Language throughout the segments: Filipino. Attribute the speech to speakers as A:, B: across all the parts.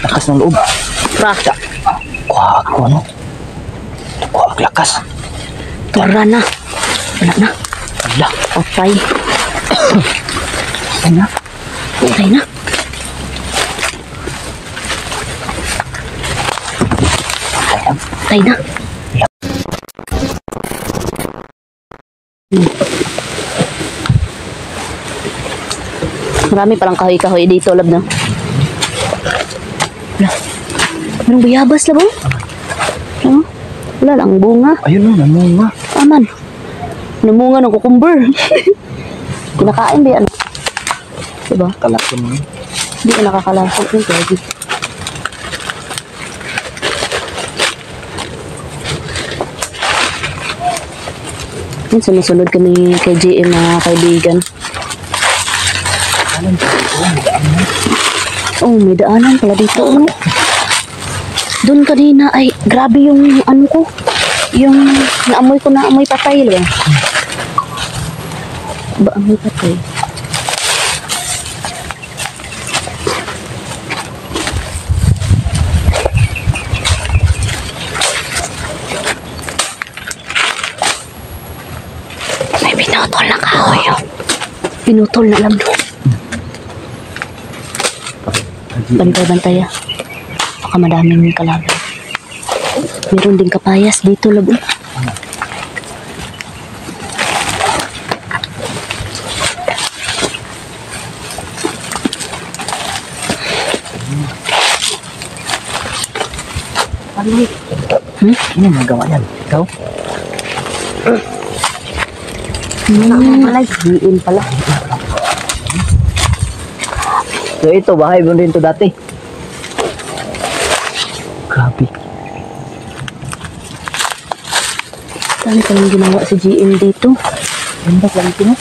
A: Lakas ng loob.
B: Pra.
A: Kuha ako, ano? Kuha ako lakas.
B: Tura na. Wala na.
A: Ala.
B: Patay.
A: Patay na.
B: Patay na. Patay na. Marami palang kahoy-kahoy dito, lab na. Wala. Anong bayabas, lab, oh? Ano? Wala lang, bunga.
A: Ayun na, namunga.
B: Aman. Namunga ng cucumber. Kinakain ba yan? Diba?
A: Kalapon mo.
B: Hindi ka nakakalasok yung pwede. Sunod-sunod kami kay GM mga kaibigan. Oh, may daanan pala dito. Ano? Doon kanina ay grabe yung ano ko. Yung naamoy ko na amoy patay lang. Ba amoy patay? May pinutol na kahoy. Pinutol na lang doon. Bantay-bantay ah. Baka madaming kalaban. Meron din kapayas dito, labo.
A: Ano magawa yan? Ikaw?
B: Diin pala.
A: So ito, bahay mo rin to dati. Grabe.
B: Saan kayong ginawa sa GM dito?
A: Ganda lang ito, no?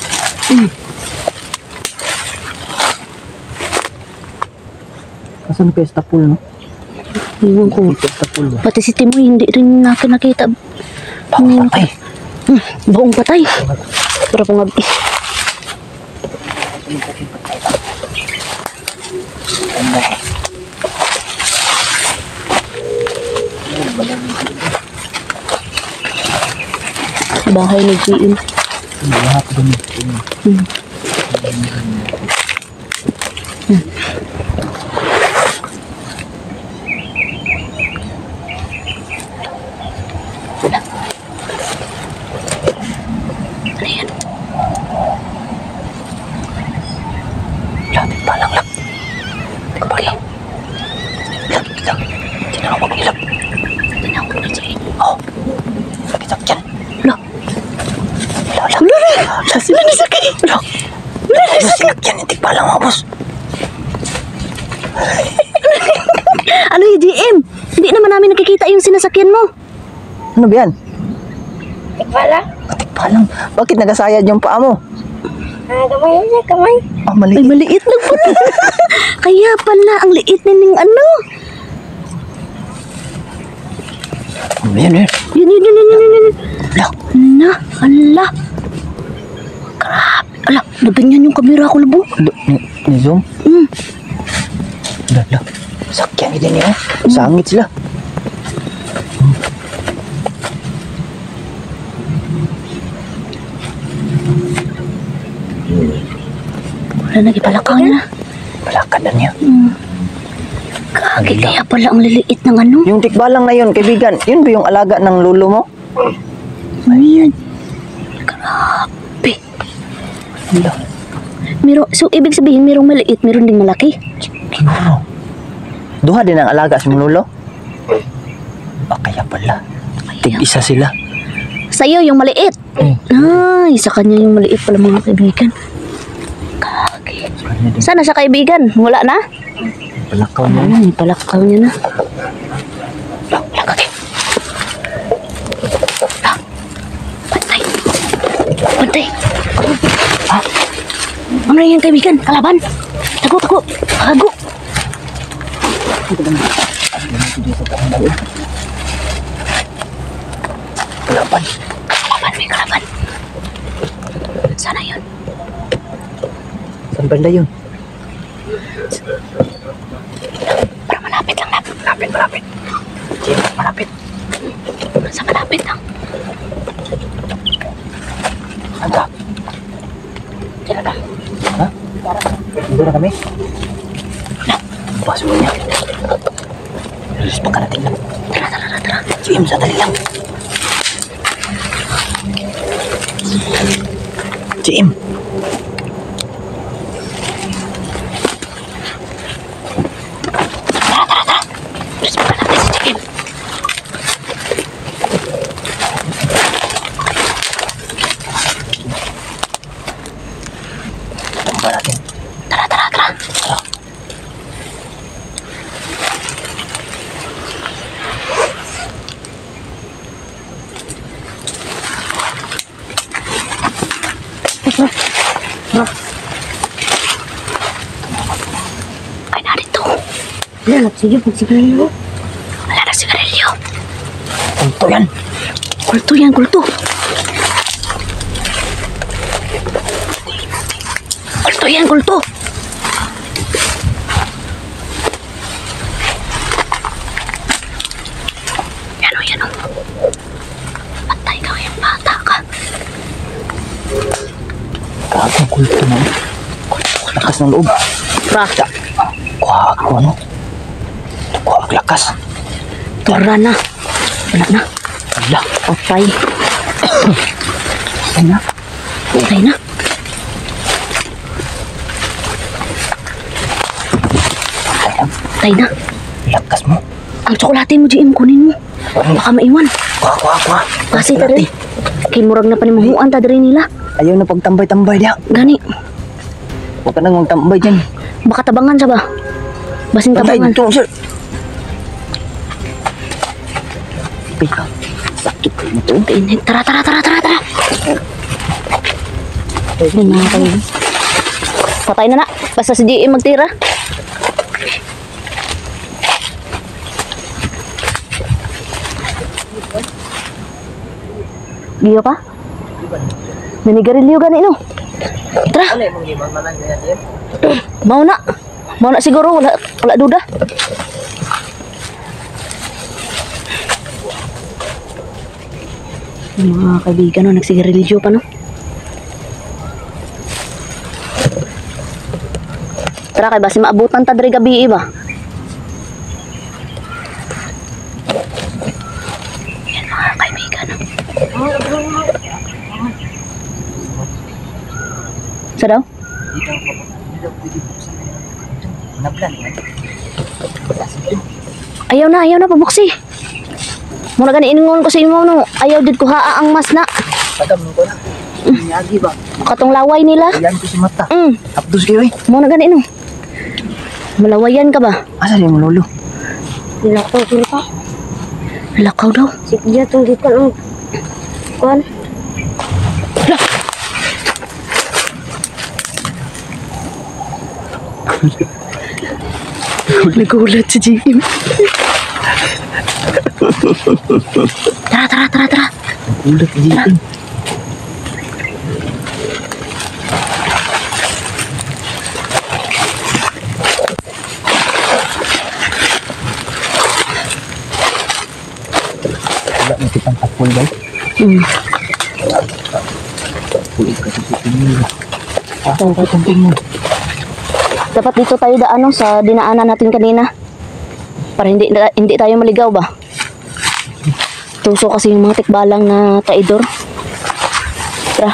A: Kasan kayo sa pool, no?
B: Iwan ko.
A: Sa pool ba?
B: Pati si Timoy, hindi rin nakita.
A: Patay.
B: Buong patay. Pero kung nga... Bahay ni GM.
A: Lahat doon. Lapit pa lang. Teka pa lang. Lang. Tinawag ko ilap.
B: Tinawag ko na GM.
A: Oh. Sakit yan.
B: Loh. Sila nasakit.
A: Loh. Nasakit yan. Hindi pa lang, boss.
B: Ano yung GM? Hindi naman namin nakikita yung sinasakyan mo.
A: Ano ba yan?
C: Tikpala?
A: Tikpalang. Bakit nagasayad yung paa mo?
C: Kamay niya, kamay.
A: Ah, mali.
B: Ay, maliit lang pala. Kaya pala, ang liit na ng ano.
A: Yan.
B: Yun.
A: Loh.
B: Na, ala. Grabe. Ala, naganyan yung kamera ko, labo.
A: Ni zoom? Lah. Sakyan din niya. Sangit sila.
B: Wala, nagipalakaw niya.
A: Palakad na niya.
B: Kagi, kaya pala ang liliit ng ano.
A: Yung tikbalang na yun, kaibigan, yun ba yung alaga ng lolo mo?
B: Ano yan? Grabe. So, ibig sabihin, merong maliit, meron ding malaki.
A: Siguro. Duha din ang alaga sa lolo? Kaya pala. Tig-isa sila.
B: Sa'yo, yung maliit. Ay, sa kanya yung maliit pala mga kaibigan. Kagi. Sana sa kaibigan? Wala na?
A: Palakaw na.
B: Ay, palakaw niya na. Kagi. Pantay. Ano yan kaibigan? Kalaban. Tago.
A: Kalaban.
B: May kalaban. Sana yun.
A: Saan banda yun?
B: Para malapit
A: Malapit, malapit. Jim, malapit.
B: Sa malapit lang.
A: Anda.
B: Tira ka.
A: Ha? Dito na kami. Pasok niya. Rilis pa ka natin lang.
B: Tara.
A: Jim, sandali lang. Jim.
B: Bilis pa natin si Jim.
A: Tamba natin.
B: Tara. Ay, narito.
C: Wala, sige, pagsigarilyo.
B: Wala na sigarilyo.
A: Punto yan.
B: Kulto yan, kulto. Kulto yan, kulto. Yan o. Patay ka kayang bata ka.
A: Kakang kulto na. Lakas ng loob.
B: Prakta.
A: Kuha ako, ano? Kuha ako lakas.
B: Tura na. Wala na.
A: Wala.
B: Patay.
A: Ay na.
B: Patay na. Patay na.
A: Lakas mo.
B: Ang tsokolate mo, GM, kunin mo. Baka maiwan.
A: Kuha.
B: Kasi ta rin. Kimurag na panimuhuan ta rin nila.
A: Ayaw na pagtambay-tambay diya.
B: Gani.
A: Huwag ka nang magtambay dyan.
B: Baka tabangan siya ba? Basing tabangan.
A: Ito, sir. Ay, sakit mo to.
B: Pinit. Tara. Ay, mga kayo. Patay na. Basta si GM magtira. Giyo ka? Nanigarilyo gani no? Tara. Mau na siguro. Wala duda. Yung mga kaibigan no, nagsigarilyo pa no? Tara kay basi maabutan ta diri gabi ba? Yan mga kaibigan no? Sa daw? Ayaw na pabuksi. Muna gani iningon ko sa imo no. Ayaw did ko haa ang mas na.
A: Padam ko na. Nyagi ba?
B: Katong laway nila.
A: Ayan ko si mata.
B: Mm.
A: Abdus kayo eh.
B: Muna gani no. Malawayan ka ba?
A: Asa rin mo lolo?
C: Nilakaw sila ka.
B: Lakaw daw.
C: Sige, itong dito lang. Kuhan.
B: Nagulat si Jim. Tara.
A: Ulat dito. Wala mo kitang tapol ba? Pulit ka sa tingin mo. Pasok ka itong tingin mo.
B: Dapat dito tayo daan no, sa dinaanan natin kanina. Para hindi tayo maligaw ba? Tuso kasi yung mga tikbalang na traidor. Tara.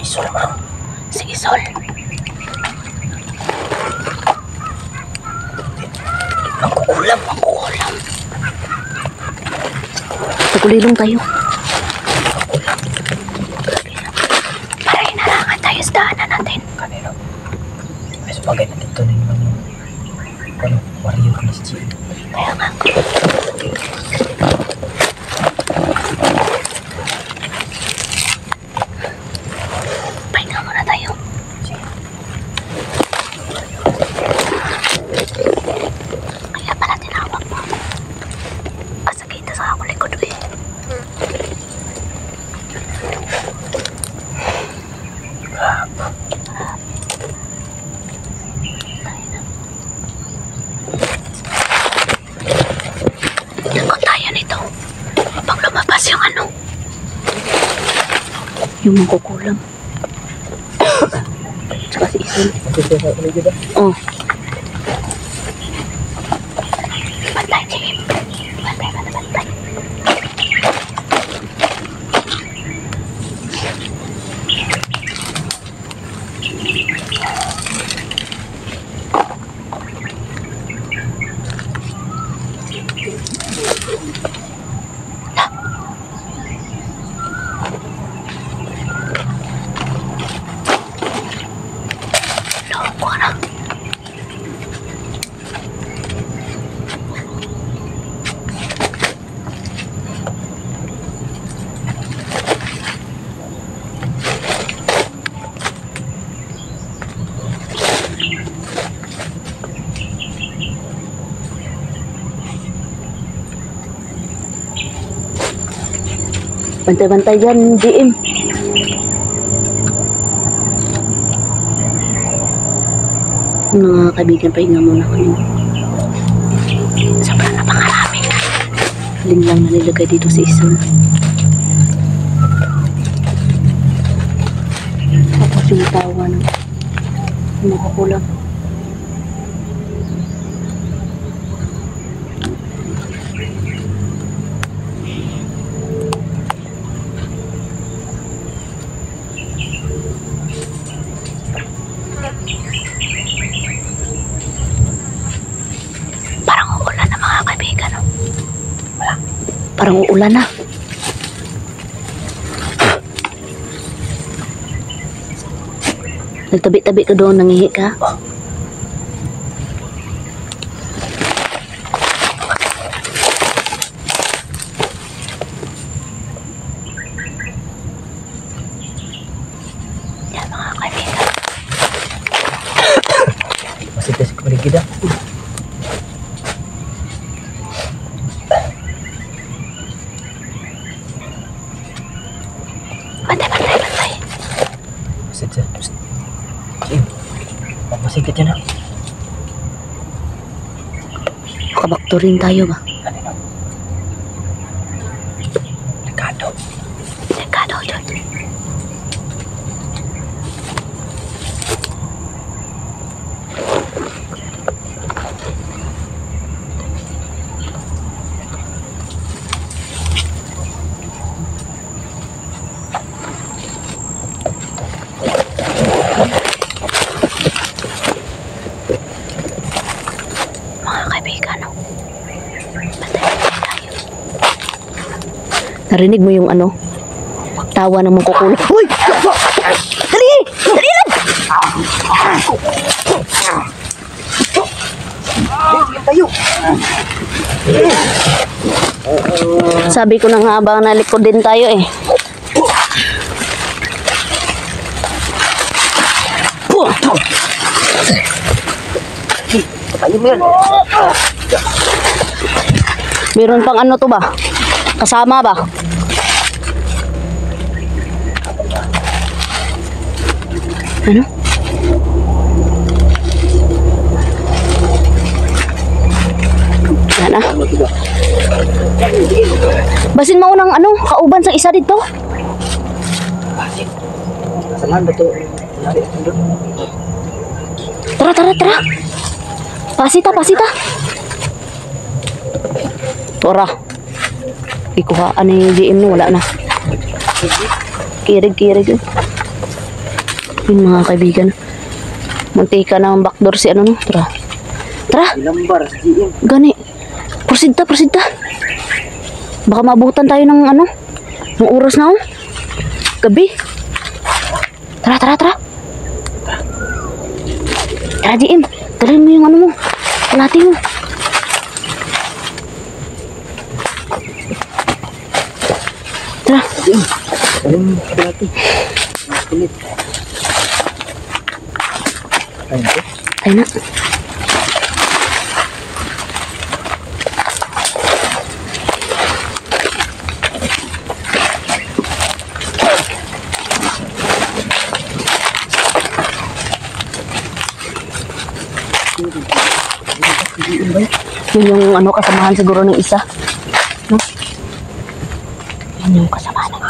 A: Isol mo.
B: Sige, Sol.
A: Ang kukulam.
B: Tagulilong tayo. Para hinarangan tayo sa daanan natin.
A: Kanino? Ay, sabagay na dito na yung Kan, warrior na si GM.
B: Kaya nga. Pahinga muna tayo. Kaya pala tinawag mo. Kasi kita sa ako likod eh. Takot tayo nito. Pag lumabas yung ano. Yung mangkukulam. Tsaka si Isan. Oh. Bantay, Jim. Bantay. Loko na. Bantay-bantay dyan, GM. Mga kaibigan, pahinga muna kami. Sobrang napangarami. Alin lang nalilagay dito sa isang. Tapos yung tawa ng makakulang. Parang uulan na mga kaibigan. No? Parang uulan na. Nagtabi-tabi ka doon, nangihi ka. Yan mga kaibigan.
A: Masih tes kepada
B: Bantay.
A: Masih tes. Masih tes na.
B: Makabakto rin tayo ba?
A: Dekado.
B: Dekado, John. Mga kaibigan, no? Bantay tayo. Narinig mo yung ano? Tawa ng mangkukulam. Uy! Dali! Dali lang!
A: Tayo.
B: Sabi ko na nga ba nalikod din tayo eh.
A: Tayo mo yan.
B: Meron pang ano to ba? Kasama ba? Ano? Yan ah. Basin mo ng ano, kauban sa isa dito.
A: Saan ba to?
B: Tara. Pasita. Tora. Ikuhaan ni GM no, wala na. Kirig. Yun mga kaibigan. Muntika na ang backdoor si ano no. Tara.
A: Lambar si GM.
B: Gani. Proceed ta. Baka maabutan tayo ng ano. Ng oras na oh. Gabi. Tara. Tara GM. Dalhin mo yung ano mo. Kalati mo. Tara.
A: Alam mo, kalati. Kulit. Ayun ko.
B: Tayo na. Yun yung ano, kasamahan siguro ng isa. No? Yun yung kasamahan ng